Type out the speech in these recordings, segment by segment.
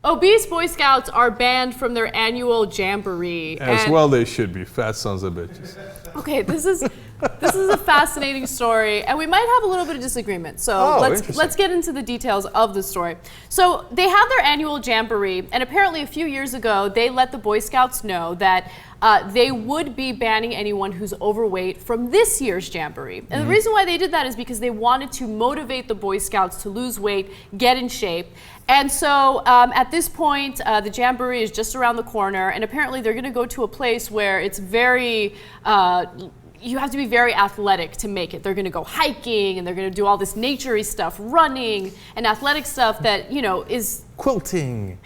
Obese Boy Scouts are banned from their annual Jamboree. As well they should be, fat sons of bitches. Okay, this is a fascinating story, and we might have a little bit of disagreement. So let's get into the details of the story. So they have their annual Jamboree, and apparently a few years ago they let the Boy Scouts know that they would be banning anyone who's overweight from this year's Jamboree. And the reason why they did that is because they wanted to motivate the Boy Scouts to lose weight, get in shape. And so at this point, the Jamboree is just around the corner, and apparently they're going to go to a place where it's very, you have to be very athletic to make it. They're going to go hiking, and they're going to do all this nature-y stuff, running, and athletic stuff that, you know, is... Quilting.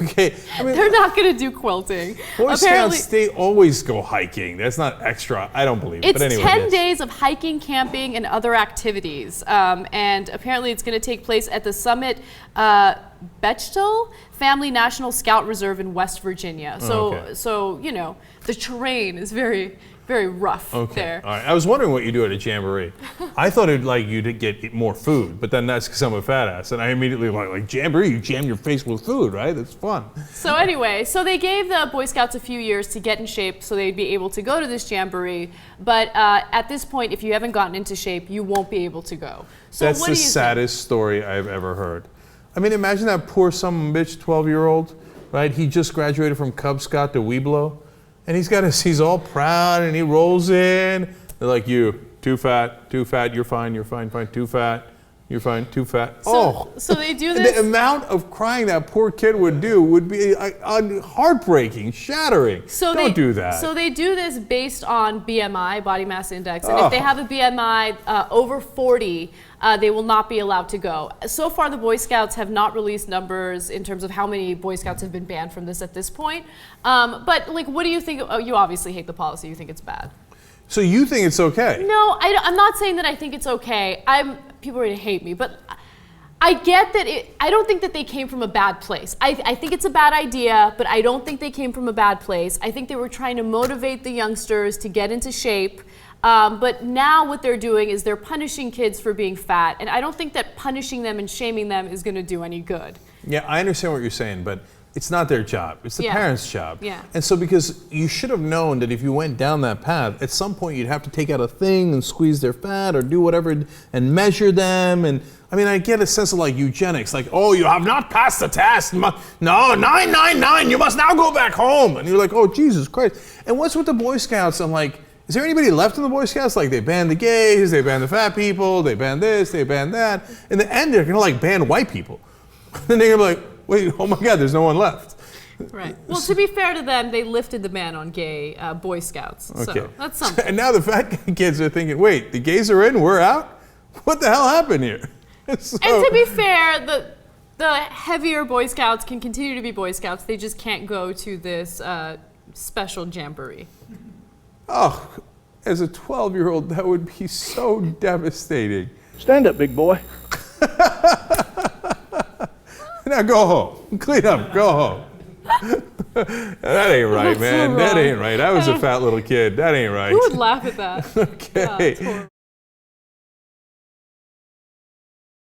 Okay, I mean, they're not going to do quilting. Boy Scouts, they always go hiking. That's not extra. I don't believe it. It's but anyway, 10 days of hiking, camping, and other activities. And apparently it's going to take place at the Summit Bechtel Family National Scout Reserve in West Virginia. So you know, the terrain is very, very rough there. All right. I was wondering what you do at a Jamboree. I thought it'd like you to get more food, but then that's because I'm a fat ass, and I immediately like Jamboree, you jam your face with food, right? That's fun. So anyway, so they gave the Boy Scouts a few years to get in shape so they'd be able to go to this Jamboree, but at this point, if you haven't gotten into shape, you won't be able to go. So that's the saddest story I've ever heard. I mean, imagine that poor son of a bitch 12-year-old, right? He just graduated from Cub Scout to Weeblo. And he's all proud, and he rolls in. They're like, you, too fat, you're fine, fine, too fat, you're fine, too fat. So they do this. The amount of crying that poor kid would do would be heartbreaking, shattering. Don't do that. So they do this based on BMI, body mass index. And if they have a BMI over 40, they will not be allowed to go. So far, the Boy Scouts have not released numbers in terms of how many Boy Scouts have been banned from this at this point. But like, what do you think? Oh, you obviously hate the policy. You think it's bad. So you think it's okay? No, I'm not saying that I think it's okay. People are gonna hate me, but I get that I don't think that they came from a bad place. I think it's a bad idea, but I don't think they came from a bad place. I think they were trying to motivate the youngsters to get into shape. But now what they're doing is they're punishing kids for being fat, and I don't think that punishing them and shaming them is going to do any good. Yeah, I understand what you're saying, but it's not their job. It's the parents' job. Yeah. And so because you should have known that if you went down that path, at some point you'd have to take out a thing and squeeze their fat or do whatever and measure them. And I mean, I get a sense of like eugenics, like, oh, you have not passed the test. No, 999, you must now go back home. And you're like, oh, Jesus Christ. And what's with the Boy Scouts? I'm like, is there anybody left in the Boy Scouts? Like, they banned the gays, they banned the fat people, they banned this, they banned that. In the end, they're gonna like ban white people. Then they're gonna be like, wait, oh my God, there's no one left. Right. Well, to be fair to them, they lifted the ban on gay Boy Scouts. Okay. So that's something. And now the fat kids are thinking, wait, the gays are in, we're out? What the hell happened here? So, and to be fair, the heavier Boy Scouts can continue to be Boy Scouts. They just can't go to this special Jamboree. Oh, as a 12-year-old, that would be so devastating. Stand up, big boy. Now go home. Clean up, go home. That ain't right, man. That ain't right. I was a fat little kid. That ain't right. Who would laugh at that? Okay.